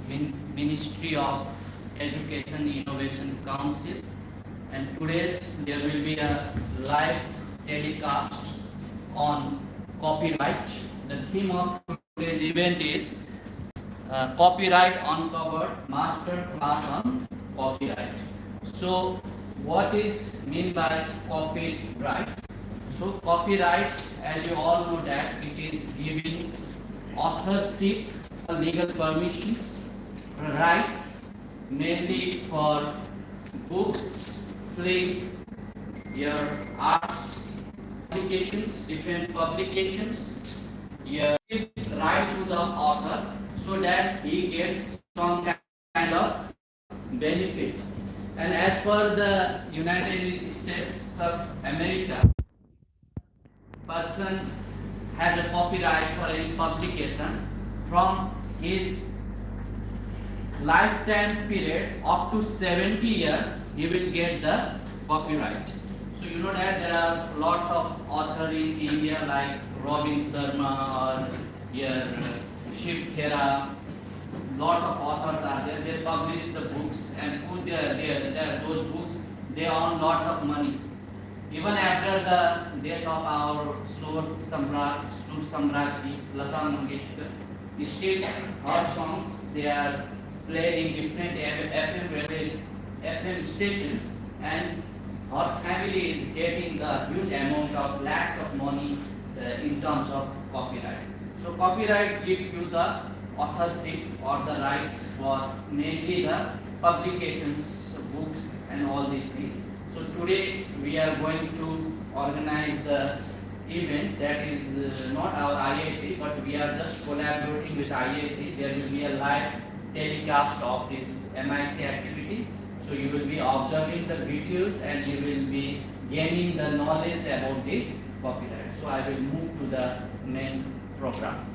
Ministry of Education Innovation Council, and today's there will be a live telecast on copyright. The theme of today's event is Copyright Uncovered Master Class on Copyright. So what is mean by copyright? So copyright, as you all know, that it is giving authorship, legal permissions, rights, mainly for books, film, your arts, publications, different publications. You give right to the author so that he gets some kind of benefit. And as per the United States of America, person has a copyright for any publication from his lifetime period up to 70 years, he will get the copyright. So you know that there are lots of authors in India like Robin Sharma or your Shiv Khera. Lots of authors are there. They publish the books and put those books, they earn lots of money. Even after the death of our Sur Samrati, Lata Mangeshkar, still her songs they are played in different FM stations, and her family is getting the huge amount of lakhs of money in terms of copyright. So copyright gives you the authorship or the rights for mainly the publications, books and all these things. So today we are going to organize the event that is not our IIC, but we are just collaborating with IIC. There will be a live telecast of this MIC activity. So you will be observing the videos and you will be gaining the knowledge about the copyright. So I will move to the main program.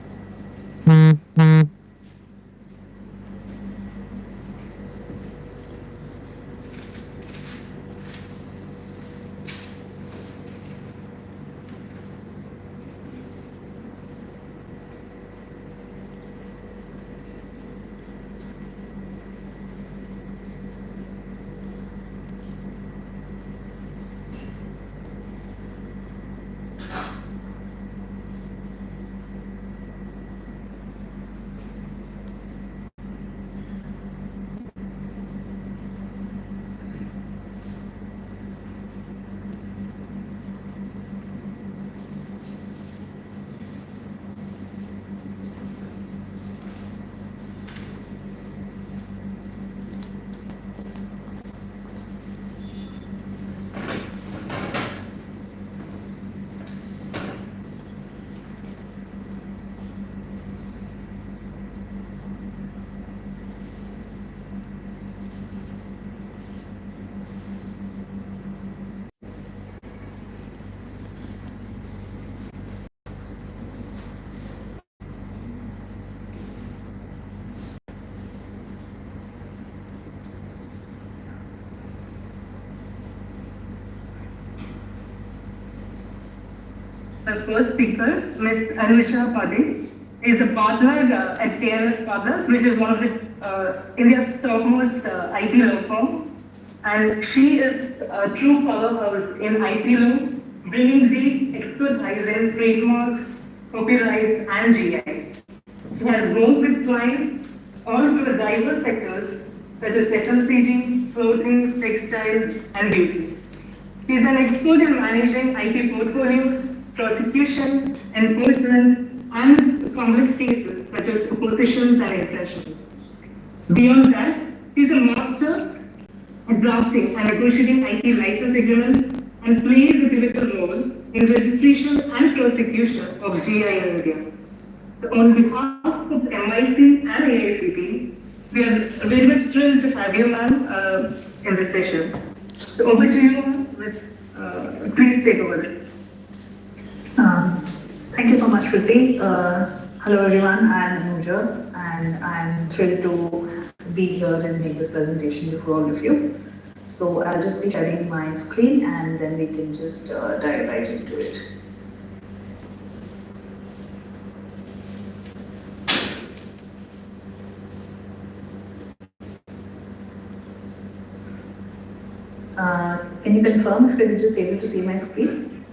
The first speaker, Ms. Annoja Padhee, is a partner at KRS Partners, which is one of the India's topmost IP law firm. And she is a true powerhouse in IP law, bringing the expertise in trademarks, copyrights, and GI. She has worked with clients all over diverse sectors such as FMCG, clothing, textiles, and beauty. She is an expert in managing IP portfolios, prosecution, enforcement, and complex cases such as oppositions and infractions. Beyond that, she is a master at drafting and negotiating IP license agreements and plays a pivotal role in registration and prosecution of GI in India. So on behalf of MIT and AICT, we are very much thrilled to have you, ma'am, in this session. So over to you, Ms. Please take over. Thank you so much, Shruti. Hello everyone, I am Annoja and I am thrilled to be here and make this presentation before all of you. So I'll just be sharing my screen and then we can just dive right into it. Can you confirm if you're just able to see my screen?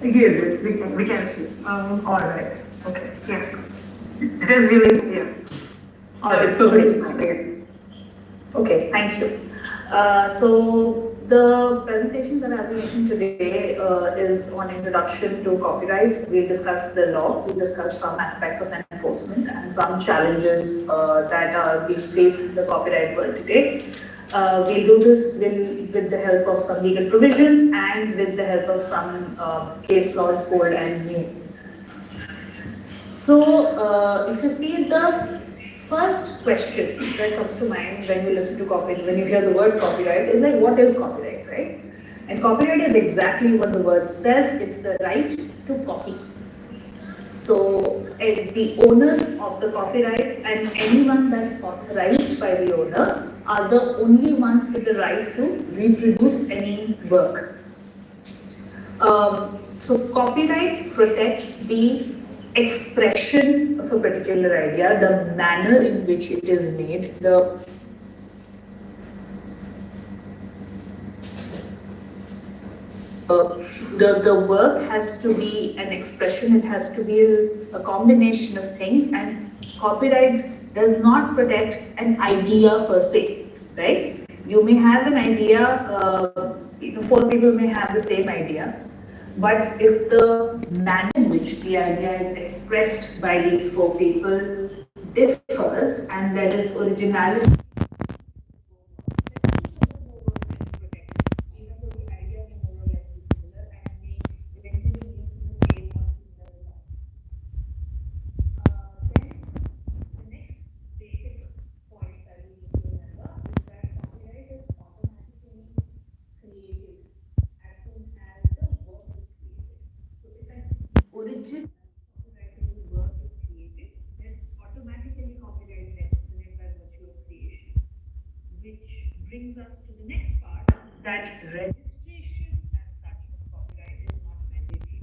Yes, we can see. All right. Okay. Yeah. Just really, yeah. All right. It's perfectly fine. Yeah. Okay, thank you. So the presentation that I'll be making today is on introduction to copyright. We'll discuss the law, we'll discuss some aspects of enforcement and some challenges that are being faced in the copyright world today. We'll do this with the help of some legal provisions and with the help of some case laws, code and news. So if you see the first question that comes to mind when you listen to copyright, when you hear the word copyright, is like, what is copyright, right? And copyright is exactly what the word says. It's the right to copy. So the owner of the copyright and anyone that's authorized by the owner are the only ones with the right to reproduce any work. So copyright protects the expression of a particular idea, the manner in which it is made, the work has to be an expression, it has to be a combination of things, and copyright does not protect an idea per se, right? You may have an idea, four people may have the same idea, but if the manner in which the idea is expressed by these four people differs and there is originality, origin copyrighted work is created, then automatically copyright gets defined by virtue of creation. Which brings us to the next part, that registration as such of copyright is not mandatory.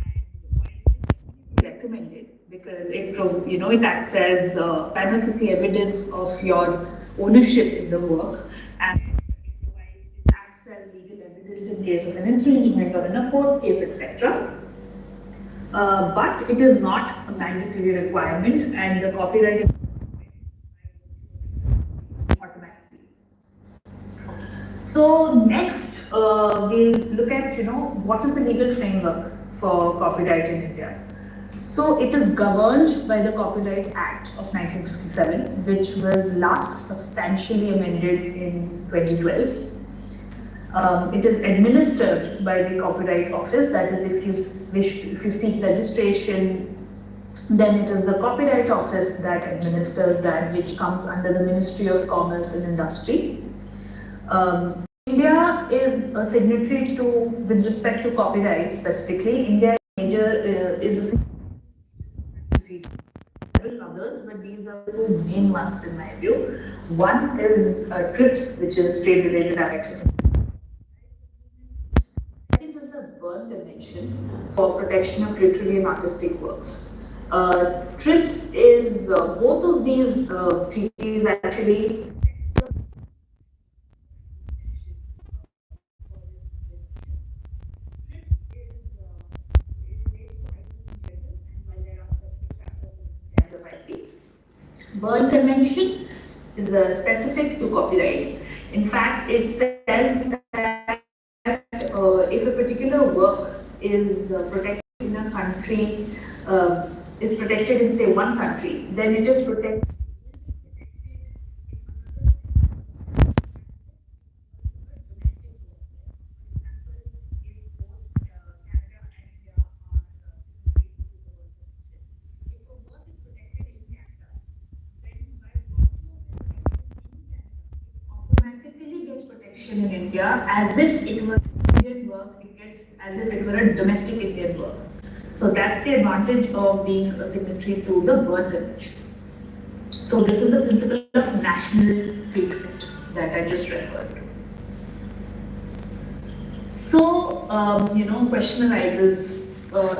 And while it is definitely recommended because it acts as prima facie evidence of your ownership in the work, and it acts as legal evidence in case of an infringement or in a court case, etc. But it is not a mandatory requirement, and the copyright is automatically. So next, we'll look at what is the legal framework for copyright in India. So it is governed by the Copyright Act of 1957, which was last substantially amended in 2012. It is administered by the Copyright Office. That is, if you seek registration, then it is the Copyright Office that administers that, which comes under the Ministry of Commerce and Industry. India is a signatory to, with respect to copyright specifically, India is a several others, but these are the two main ones in my view. One is TRIPS, which is trade-related aspects. Second is the Berne Convention for protection of literary and artistic works. TRIPS is both of these treaties actually. Berne Convention is specific to copyright. In fact, it says that if a particular work is protected in a country, is protected in say one country, then it is protected. Protection in India as if it were Indian work, it gets as if it were a domestic Indian work. So that's the advantage of being a signatory to the Berne Convention. So this is the principle of national treatment that I just referred to. So, question arises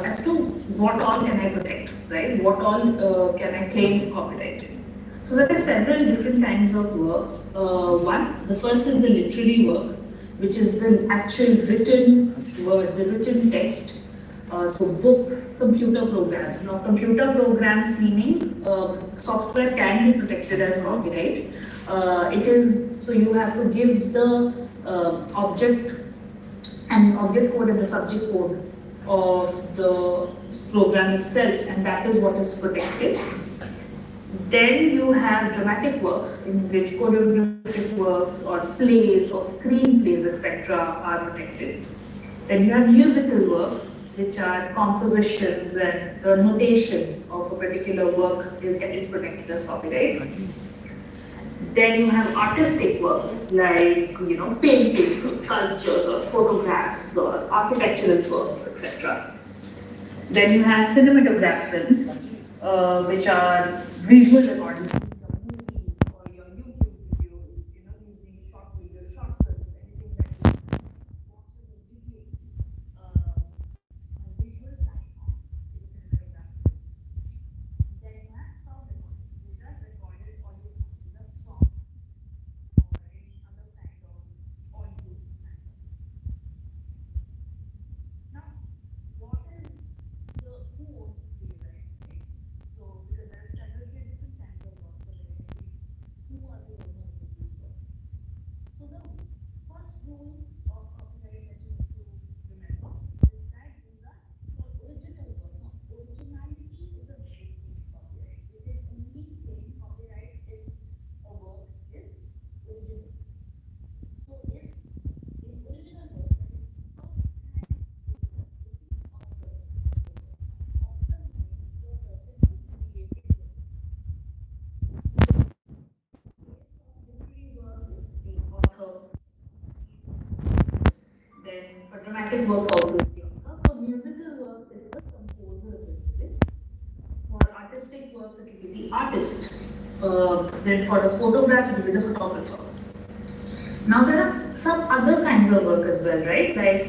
as to what all can I protect, right? What all can I claim copyright in? So there are several different kinds of works. The first is the literary work. which is the actual written word, the written text. So books, computer programs. Now computer programs meaning software can be protected as copyright. It is, so you have to give the object and object code and the subject code of the program itself, and that is what is protected. Then you have dramatic works in which choreographic works or plays or screenplays etc. are protected. Then you have musical works, which are compositions and the notation of a particular work is protected as copyright. Then you have artistic works like paintings or sculptures or photographs or architectural works, etc. Then you have cinematograph films, which are visual recordings of your movie or your YouTube video, using short video, short films, anything that you watch as a video on a visual platform is a cinematograph film. Then you have sound recordings, which are recorded audio sounds, these are songs or any other kind of audio matter. Now, what is the who owns these rights, right? So, because there are several different kinds of works available, who are the owners of these works? So, the first rule of copyright that you need to remember is that these are for original works. Now, originality is a basic thing in copyright. You can only claim copyright if a work is original. So, if in original work, that is then for dramatic works also it's the author. For musical works, it's the composer of the music. For artistic works, it will be the artist. Then for a photograph, it will be the photographer. Now there are some other kinds of work as well, right? Like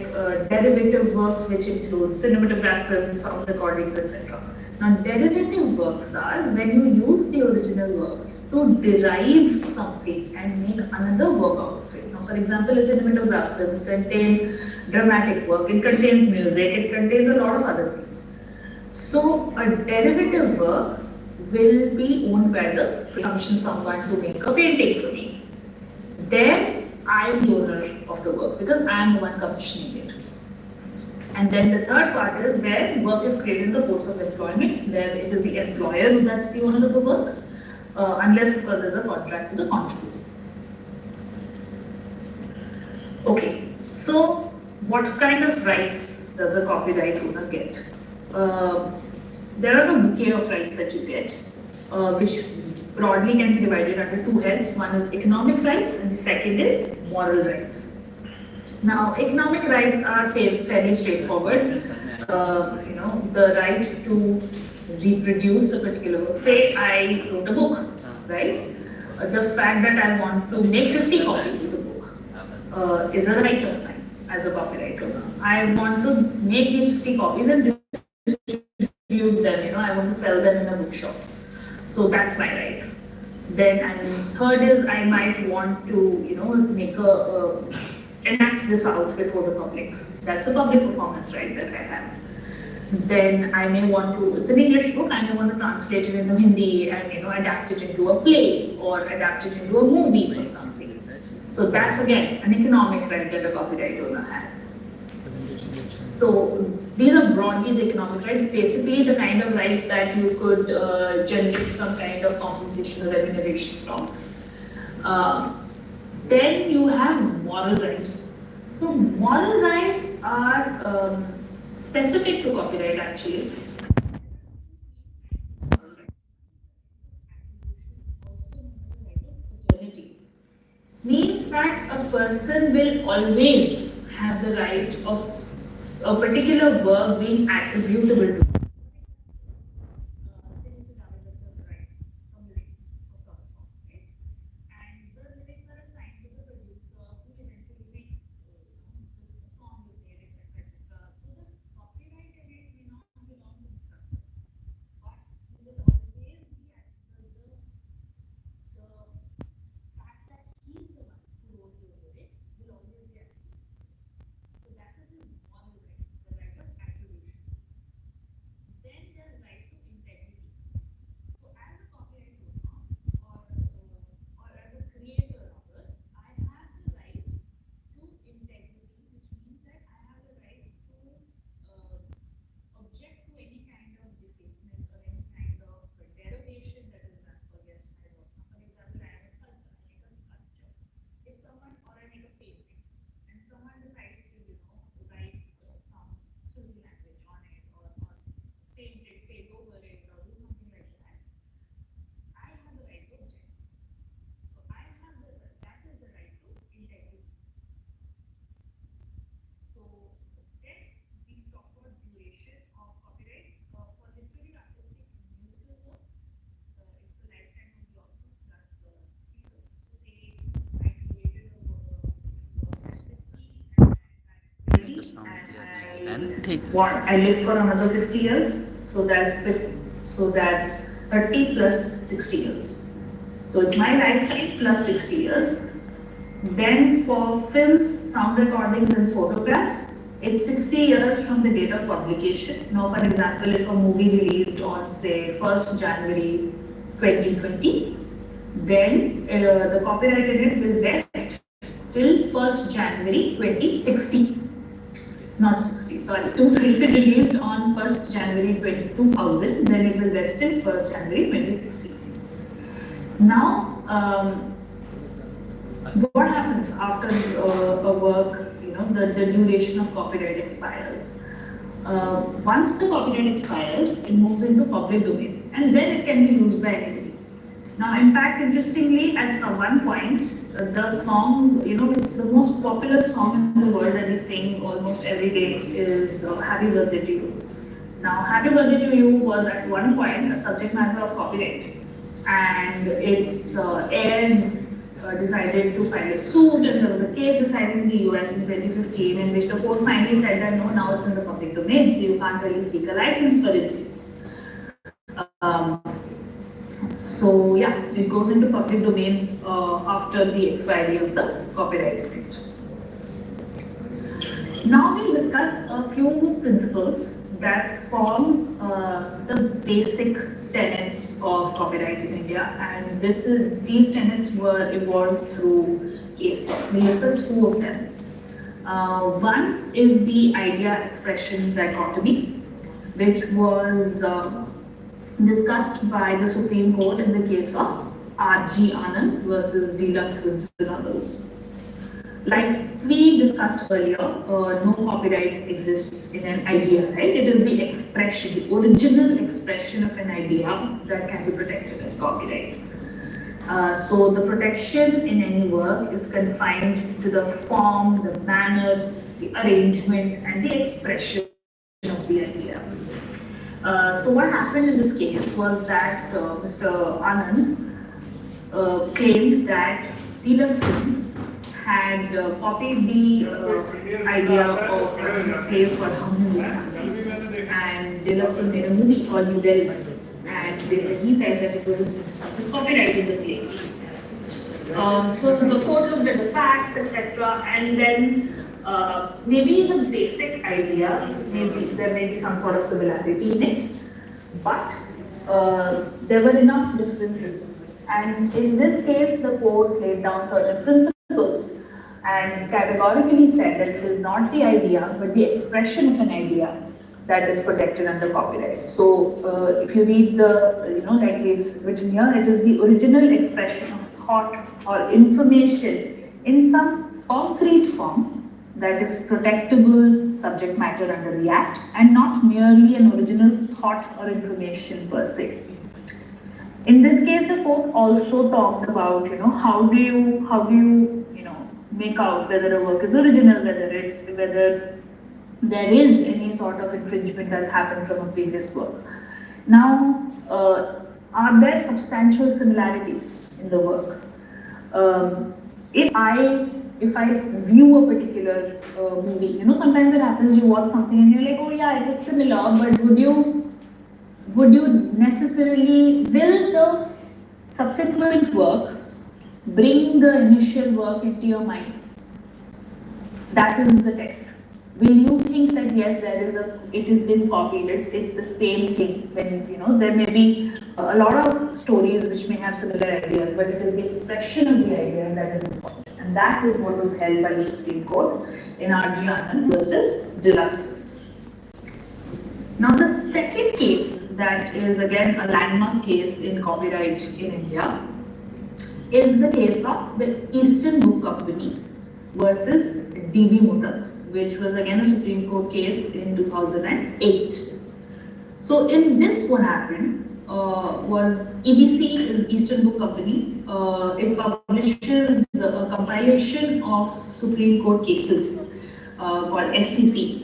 derivative works, which include cinematograph films, sound recordings, etc. Now derivative works are when you use the original works to derive something and make another work out of it. Now for example, a cinematograph films contain dramatic work, it contains music, it contains a lot of other things. So a derivative work will be owned by the commission someone to make a painting for me. Then I am the owner of the work because I am the one commissioning it. And then the third part is where work is created in the post of employment, where it is the employer who that's the owner of the work, unless of course there's a contract with the contributor. Okay, so what kind of rights does a copyright owner get? There are a bouquet of rights that you get, which broadly can be divided under two heads. One is economic rights and the second is moral rights. Now, economic rights are fairly straightforward. The right to reproduce a particular work. Say I wrote a book, right? The fact that I want to make 50 copies of the book is a right of mine as a copyright owner. I want to make these 50 copies and distribute them, I want to sell them in a bookshop. So that's my right. Then, and third is I might want to, make enact this out before the public. That's a public performance right that I have. Then I may want to, it's an English book, I may want to translate it into Hindi and, adapt it into a play or adapt it into a movie or something. So that's again an economic right that the copyright owner has. So these are broadly the economic rights, basically the kind of rights that you could generate some kind of compensation or remuneration from. Then you have moral rights. So moral rights are specific to copyright actually. Means that a person will always have the right of a particular work being attributable to. I live for another 50 years, so that's 30 plus 60 years. So it's my lifetime plus 60 years. Then for films, sound recordings and photographs, it's 60 years from the date of publication. Now, for example, if a movie released on say 1st January 2020, then the copyright in it will vest till 1st January 2060. Not 60, sorry. If it released on 1st January 2000, then it will vest till 1st January 2060. Now, what happens after a work, the duration of copyright expires? Once the copyright expires, it moves into public domain, and then it can be used by anybody. Now, in fact, interestingly, at some one point, the song, it's the most popular song in the world that we sing almost every day is Happy Birthday to You. Now, Happy Birthday to You was at one point a subject matter of copyright, and its heirs decided to file a suit, and there was a case decided in the US in 2015 in which the court finally said that no, now it's in the public domain, so you can't really seek a license for its use. So yeah, it goes into public domain after the expiry of the copyright right. Now we'll discuss a few principles that form the basic tenets of copyright in India, and these tenets were evolved through case law. We'll discuss two of them. One is the idea-expression dichotomy, which was discussed by the Supreme Court in the case of R.G. Anand versus Deluxe Films and others. Like we discussed earlier, no copyright exists in an idea, right? It is the expression, the original expression of an idea that can be protected as copyright. So the protection in any work is confined to the form, the manner, the arrangement, and the expression of the idea. So what happened in this case was that Mr. Anand claimed that Deluxe Films had copied the idea of this place called Hindustani, and Deluxe Films made a movie called New Delhi, and he said that it was copyrighted the play. So the court looked at the facts, etc., and then maybe the basic idea, maybe there may be some sort of similarity in it, but there were enough differences. And in this case, the court laid down certain principles and categorically said that it is not the idea, but the expression of an idea that is protected under copyright. So if you read the, like we've written here, it is the original expression of thought or information in some concrete form that is protectable subject matter under the Act, and not merely an original thought or information per se. In this case, the court also talked about, how do you make out whether a work is original, whether there is any sort of infringement that's happened from a previous work. Now, are there substantial similarities in the works? If I view a particular movie, sometimes it happens you watch something and you're like, oh yeah, it is similar, but would you necessarily, will the subsequent work bring the initial work into your mind? That is the text. Will you think that yes, it has been copied, it's the same thing, when there may be a lot of stories which may have similar ideas, but it is the expression of the idea that is important. And that is what was held by the Supreme Court in R.G. Anand versus Deluxe Films. Now the second case that is again a landmark case in copyright in India is the case of the Eastern Book Company versus D.B. Modak, which was again a Supreme Court case in 2008. So in this, what happened was EBC is Eastern Book Company. It publishes a compilation of Supreme Court cases called SCC.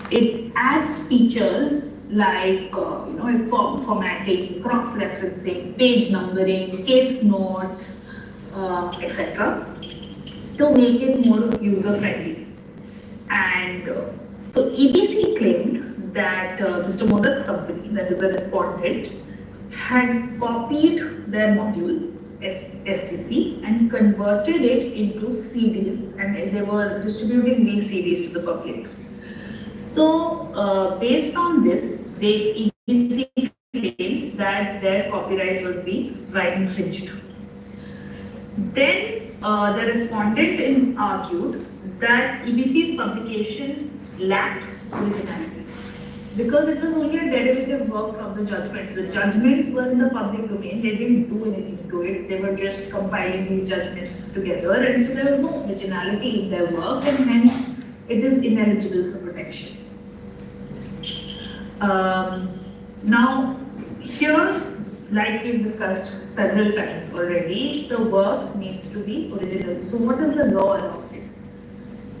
It adds features like formatting, cross-referencing, page numbering, case notes, etc. to make it more user-friendly. And so EBC claimed that Mr. Modak's company, that is the respondent, had copied their module SCC and converted it into CDs, and they were distributing these CDs to the public. So based on this, they EBC claimed that their copyright was being infringed. Then the respondent argued that EBC's publication lacked originality because it was only a derivative work from the judgments. The judgments were in the public domain, they didn't do anything to it, they were just compiling these judgments together, and so there was no originality in their work, and hence it is ineligible for protection. Now, here, like we've discussed several times already, the work needs to be original. So what is the law about it?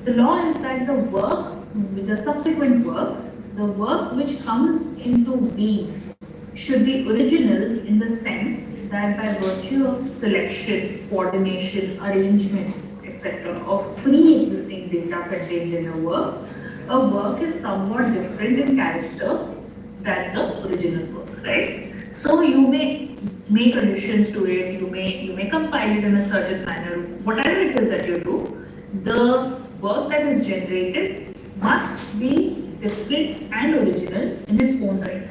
The law is that the work, the subsequent work, the work which comes into being should be original in the sense that by virtue of selection, coordination, arrangement, etc. of pre-existing data contained in a work is somewhat different in character than the original work, right? So you may make additions to it, you may compile it in a certain manner, whatever it is that you do, the work that is generated must be different and original in its own right.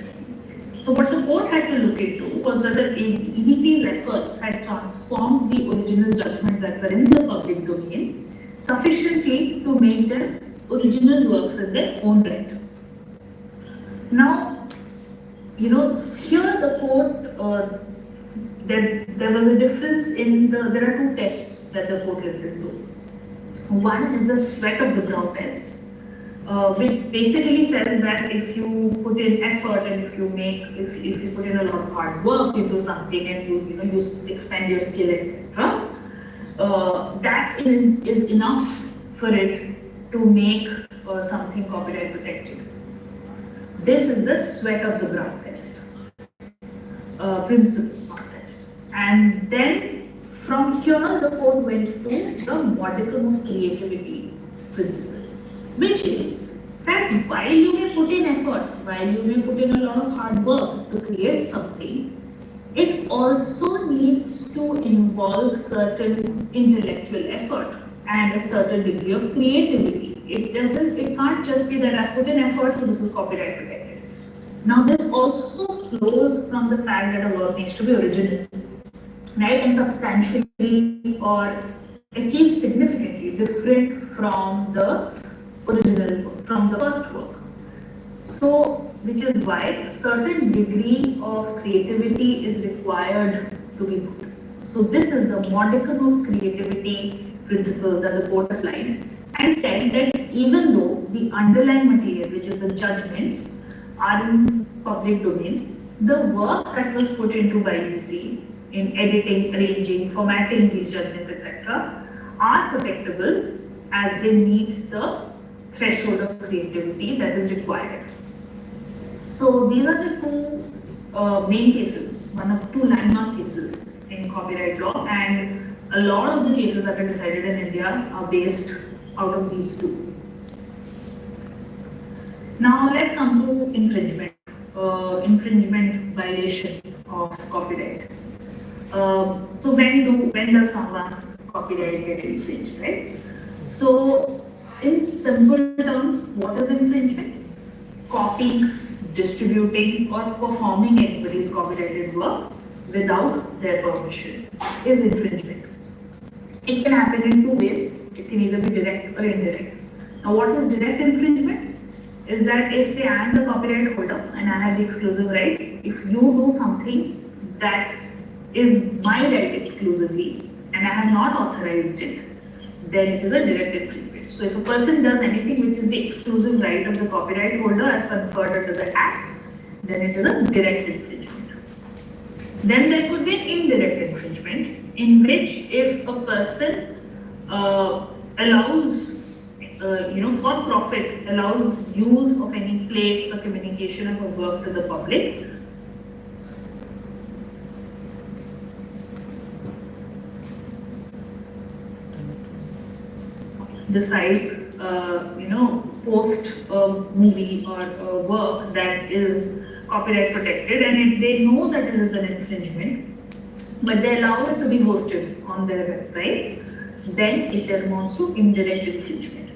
So what the court had to look into was whether EBC's efforts had transformed the original judgments that were in the public domain sufficiently to make them original works in their own right. Now, here the court, there was a difference in there are two tests that the court looked into. One is the sweat of the brow test, which basically says that if you put in effort and if you put in a lot of hard work into something and you expand your skill, etc., that is enough for it to make something copyright protected. This is the sweat of the brow test, principle test. And then from here the court went to the modicum of creativity principle, which is that while you may put in effort, while you may put in a lot of hard work to create something, it also needs to involve certain intellectual effort and a certain degree of creativity. It can't just be that I've put in effort, so this is copyright protected. Now this also flows from the fact that a work needs to be original, right, and substantially or at least significantly different from the original work, from the first work. So, which is why a certain degree of creativity is required to be put. So this is the modicum of creativity principle that the court applied and said that even though the underlying material, which is the judgments, are in public domain, the work that was put into by EBC in editing, arranging, formatting these judgments, etc., are protectable as they meet the threshold of creativity that is required. So these are the two main cases, one of two landmark cases in copyright law, and a lot of the cases that are decided in India are based out of these two. Now let's come to infringement, infringement violation of copyright. So when does someone's copyright get infringed, right? So in simple terms, what is infringement? Copying, distributing or performing anybody's copyrighted work without their permission is infringement. It can happen in two ways. It can either be direct or indirect. Now what is direct infringement? Is that if say I am the copyright holder and I have the exclusive right, if you do something that is my right exclusively and I have not authorized it, then it is a direct infringement. So if a person does anything which is the exclusive right of the copyright holder as conferred under the Act, then it is a direct infringement. Then there could be an indirect infringement, in which if a person allows, for profit, allows use of any place or communication of a work to the public, decides post a movie or a work that is copyright protected, and they know that it is an infringement, but they allow it to be hosted on their website, then it amounts to indirect infringement.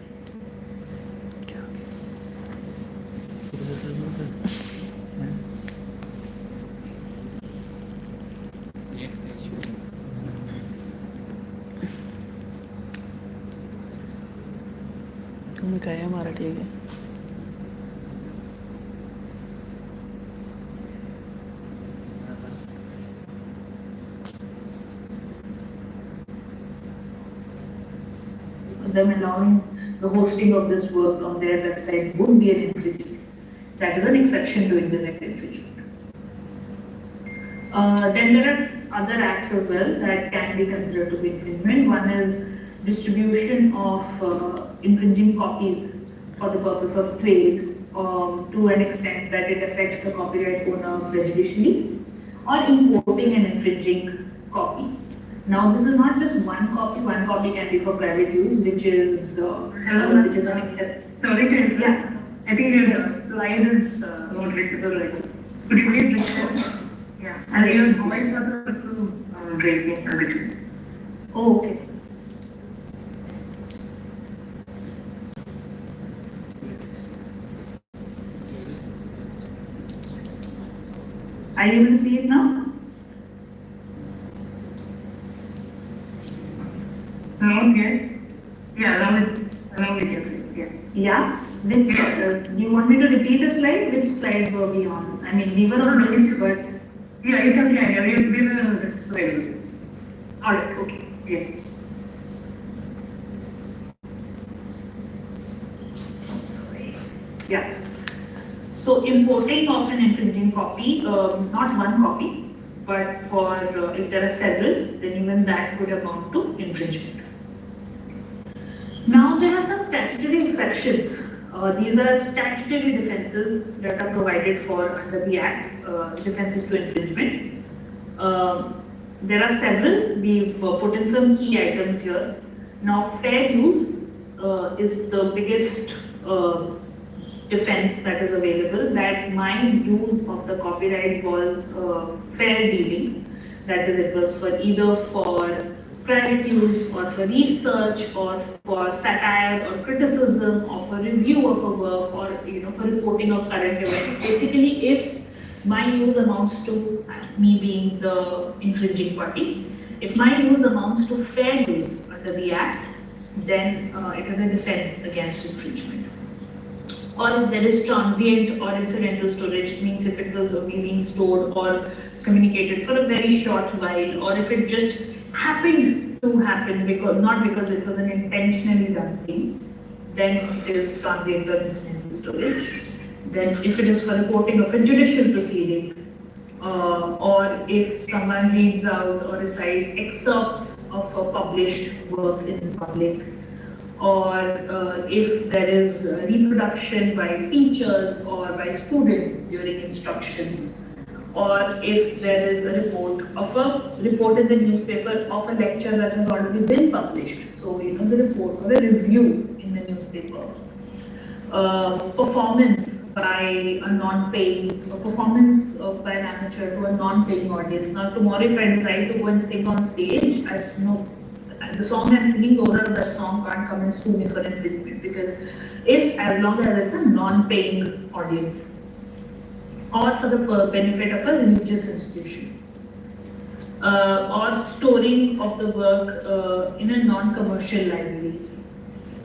तुम्ही काय आहे मराठी आहे Them allowing the hosting of this work on their website would be an infringement. That is an exception to indirect infringement. Then there are other acts as well that can be considered to be infringement. One is distribution of infringing copies for the purpose of trade to an extent that it affects the copyright owner prejudicially, or importing an infringing copy. Now this is not just one copy can be for private use, which is an exception. Sorry to interrupt. Yeah. I think your slide is not visible right now. Could you please record? Yeah. And your voice was also breaking a little. Oh, okay. Are you able to see it now? Not yet. Yeah, now we can see. Yeah. Yeah. Which, do you want me to repeat the slide? Which slide were we on? I mean, we were on this, but. Yeah, it okay. Yeah, we were on this slide. Alright, okay. Yeah. Sorry. Yeah. So importing of an infringing copy, not one copy, but for if there are several, then even that would amount to infringement. Now there are some statutory exceptions. These are statutory defenses that are provided for under the Act, defenses to infringement. There are several. We've put in some key items here. Now, fair use is the biggest defense that is available, that my use of the copyright was fair dealing. That is, it was for either for private use or for research or for satire or criticism or for review of a work or for reporting of current events. Basically, if my use amounts to me being the infringing party, if my use amounts to fair use under the Act, then it is a defense against infringement. Or if there is transient or incidental storage, it means if it was only being stored or communicated for a very short while, or if it just happened to happen not because it was an intentionally done thing, then it is transient or incidental storage. Then if it is for reporting of a judicial proceeding, or if someone reads out or recites excerpts of a published work in public, or if there is reproduction by teachers or by students during instructions, or if there is a report in the newspaper of a lecture that has already been published. So, the report or a review in the newspaper. Performance by a non-paying, performance by an amateur to a non-paying audience. Now, tomorrow if I decide to go and sing on stage, the song I'm singing, the owner of that song can't come and sue me for infringement, because as long as it's a non-paying audience, or for the benefit of a religious institution, or storing of the work in a non-commercial library,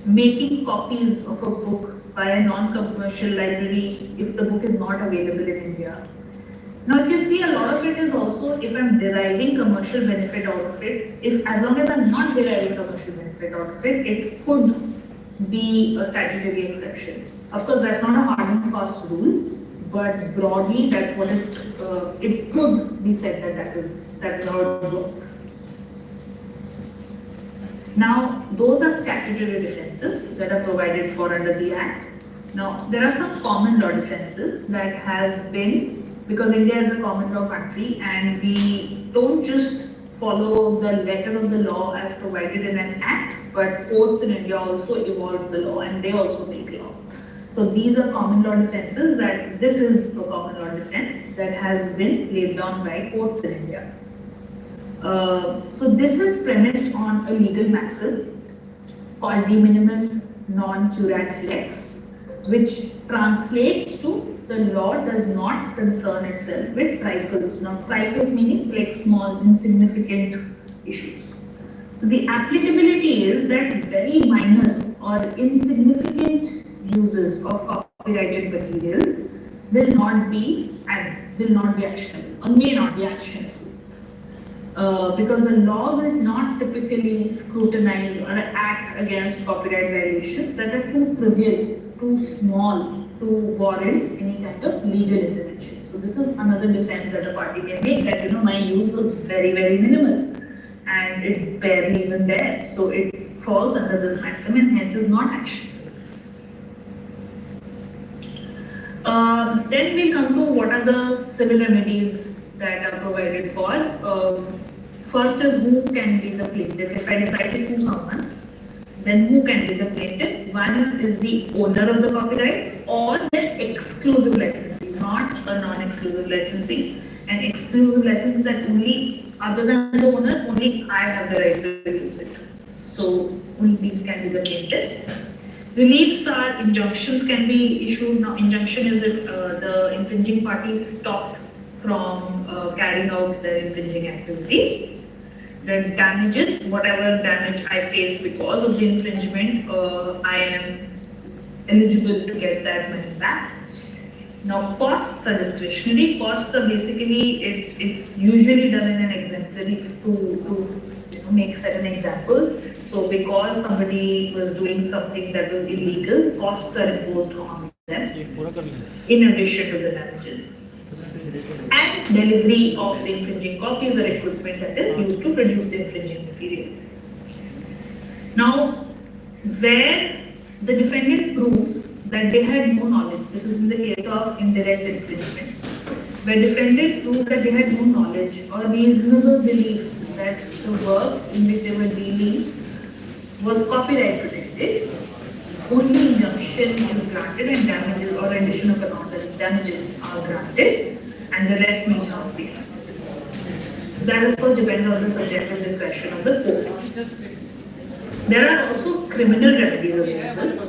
making copies of a book by a non-commercial library if the book is not available in India. Now, if you see, a lot of it is also if I'm deriving commercial benefit out of it, as long as I'm not deriving commercial benefit out of it, it could be a statutory exception. Of course, that's not a hard and fast rule, but broadly, that's what it could be said that is how it works. Now, those are statutory defenses that are provided for under the Act. Now, there are some common law defenses that have been, because India is a common law country and we don't just follow the letter of the law as provided in an act, but courts in India also evolved the law and they also make law. So these are common law defenses that this is a common law defense that has been laid down by courts in India. So this is premised on a legal maxim called de minimis non curat lex, which translates to the law does not concern itself with trifles. Now trifles meaning like small insignificant issues. So the applicability is that very minor or insignificant uses of copyrighted material will not be actionable or may not be actionable. Because the law will not typically scrutinize or act against copyright violations that are too trivial, too small to warrant any kind of legal intervention. So this is another defense that a party can make, that my use was very, very minimal and it's barely even there. So it falls under this maxim and hence is not actionable. Then we'll come to what are the civil remedies that are provided for. First is who can be the plaintiff. If I decide to sue someone, then who can be the plaintiff? One is the owner of the copyright or the exclusive licensee, not a non-exclusive licensee. An exclusive licensee is that only, other than the owner, only I have the right to use it. So only these can be the plaintiffs. Reliefs are injunctions can be issued. Now injunction is if the infringing party stopped from carrying out the infringing activities. Then damages, whatever damage I faced because of the infringement, I am eligible to get that money back. Now costs are discretionary. Costs are basically, it's usually done in an exemplary to make certain example. So because somebody was doing something that was illegal, costs are imposed on them in addition to the damages. And delivery of the infringing copies or equipment that is used to produce the infringing material. Now, where the defendant proves that they had no knowledge, this is in the case of indirect infringements, where defendant proves that they had no knowledge or reasonable belief that the work in which they were dealing was copyright protected, only injunction is granted and damages or rendition of account, that is damages, are granted and the rest may not be. That of course depends on the subjective discretion of the court. There are also criminal remedies available,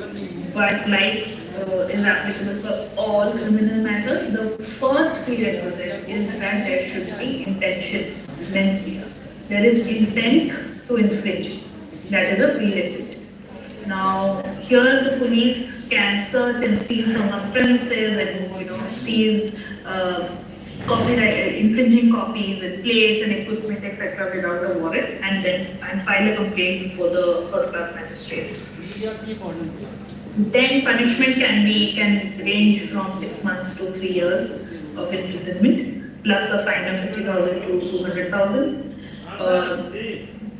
but like is applicable for all criminal matters, the first prerequisite is that there should be intention, mens rea. There is intent to infringe. That is a prerequisite. Now, here the police can search and seize someone's premises and seize copyright infringing copies and plates and equipment etc. without a warrant and file a complaint before the first class magistrate. Then punishment can range from 6 months to 3 years of imprisonment plus a fine of 50,000 to 200,000.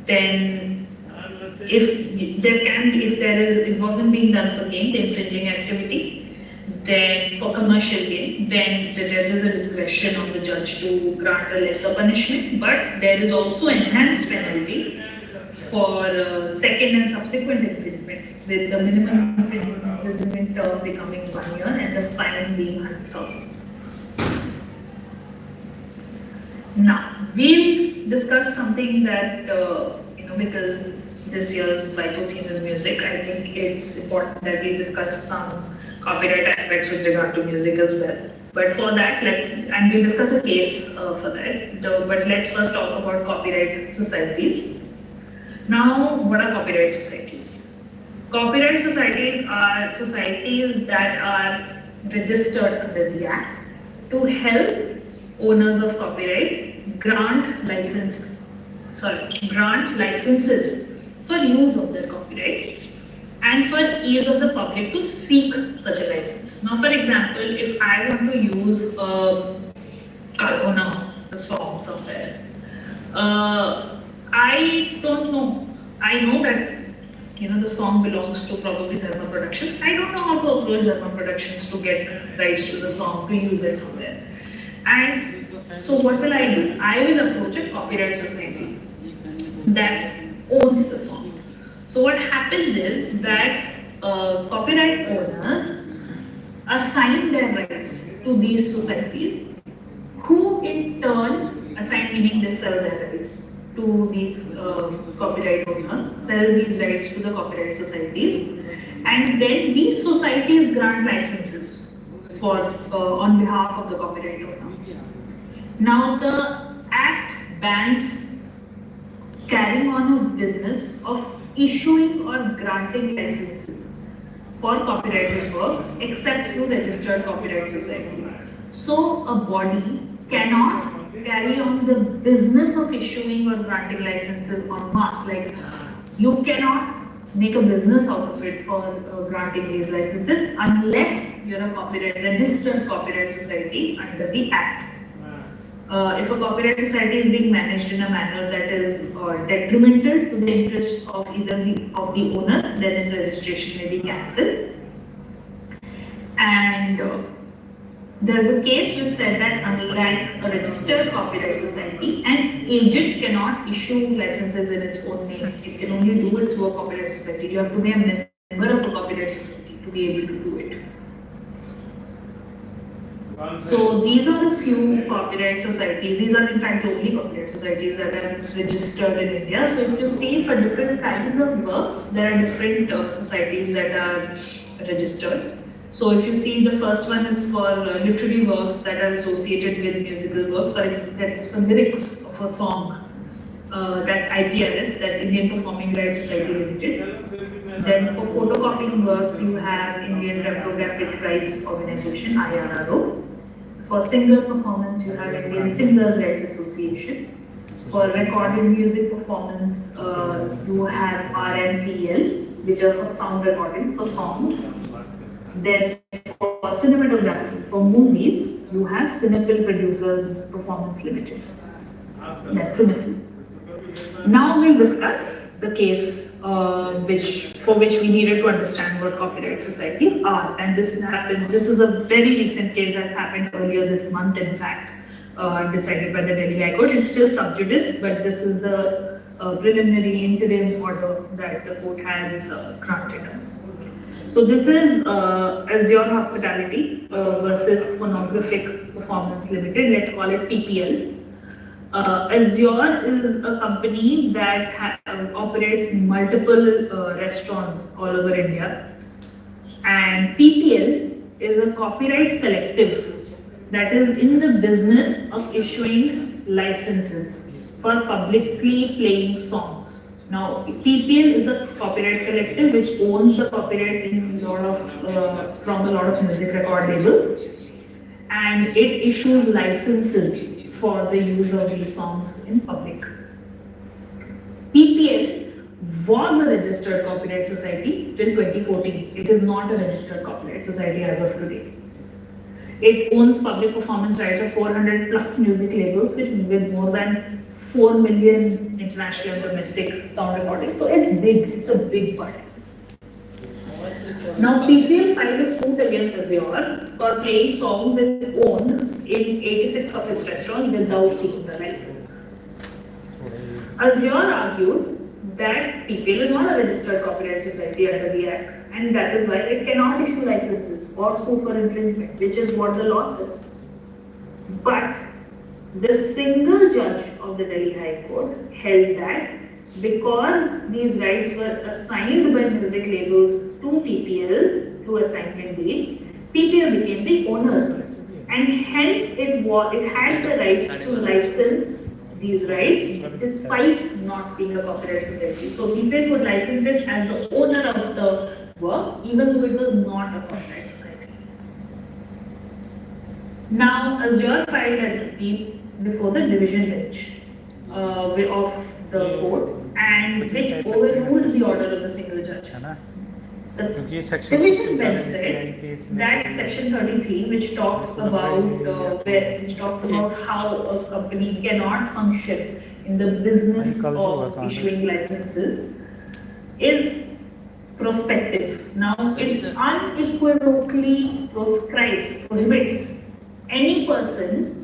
Then if it wasn't being done for gain, the infringing activity, then for commercial gain, then there is a discretion of the judge to grant a lesser punishment, but there is also enhanced penalty for second and subsequent infringements, with the minimum imprisonment term becoming 1 year and the fine being 100,000. Now, we'll discuss something that, because this year's vital theme is music, I think it's important that we discuss some copyright aspects with regard to music as well. But for that, we'll discuss a case for that. But let's first talk about copyright societies. Now, what are copyright societies? Copyright societies are societies that are registered under the Act to help owners of copyright grant licenses for use of their copyright and for ease of the public to seek such a license. Now, for example, if I want to use a song somewhere, I don't know. I know that the song belongs to probably Dharma Productions. I don't know how to approach Dharma Productions to get rights to the song to use it somewhere. And so what will I do? I will approach a copyright society. that owns the song. So what happens is that copyright owners assign their rights to these societies, who in turn assign, meaning they sell their rights to these copyright owners, sell these rights to the copyright society, and then these societies grant licenses for on behalf of the copyright owner. Now the Act bans carrying on a business of issuing or granting licenses for copyrighted work except through registered copyright societies. So a body cannot carry on the business of issuing or granting licenses en masse. Like, you cannot make a business out of it for granting these licenses unless you're a registered copyright society under the Act. If a copyright society is being managed in a manner that is detrimental to the interests of either the owner, then its registration may be cancelled. And there's a case which said that unlike a registered copyright society, an agent cannot issue licenses in its own name. It can only do it through a copyright society. You have to be a member of a copyright society to be able to do it. So these are a few copyright societies. These are in fact the only copyright societies that are registered in India. So if you see for different kinds of works, there are different societies that are registered. So if you see, the first one is for literary works that are associated with musical works. That's for lyrics of a song. That's IPRS, that's Indian Performing Rights Society Limited. Then for photocopying works, you have Indian Reprographic Rights Organization, IRRO. For singers performance, you have Indian Singers Rights Association. For recorded music performance, you have RMPL, which are for sound recordings for songs. Then for cinematography, for movies, you have Cinephile Producers Performance Limited. That's Cinephile. Now we'll discuss the case for which we needed to understand what copyright societies are. And this is a very recent case that happened earlier this month, in fact, decided by the Delhi High Court. It's still sub judice, but this is the preliminary interim order that the court has granted. So this is Azure Hospitality versus Phonographic Performance Limited. Let's call it PPL. Azure is a company that operates multiple restaurants all over India, and PPL is a copyright collective that is in the business of issuing licenses for publicly playing songs. Now, PPL is a copyright collective which owns the copyright in from a lot of music record labels, and it issues licenses for the use of these songs in public. PPL was a registered copyright society till 2014. It is not a registered copyright society as of today. It owns public performance rights of 400 plus music labels, with more than 4 million international and domestic sound recordings. So it's big, it's a big part. Now PPL filed a suit against Azure for playing songs it owned in 86 of its restaurants without seeking the license. Azure argued that PPL is not a registered copyright society under the Act, and that is why it cannot issue licenses or sue for infringement, which is what the law says. But the single judge of the Delhi High Court held that because these rights were assigned by music labels to PPL through assignment deeds, PPL became the owner, and hence it had the right to license these rights despite not being a copyright society. So PPL could license it as the owner of the work, even though it was not a copyright society. Now Azure filed an appeal before the division bench of the court, and which overruled the order of the single judge. The division bench said that section 33, which talks about how a company cannot function in the business of issuing licenses, is prospective. Now it unequivocally prohibits any person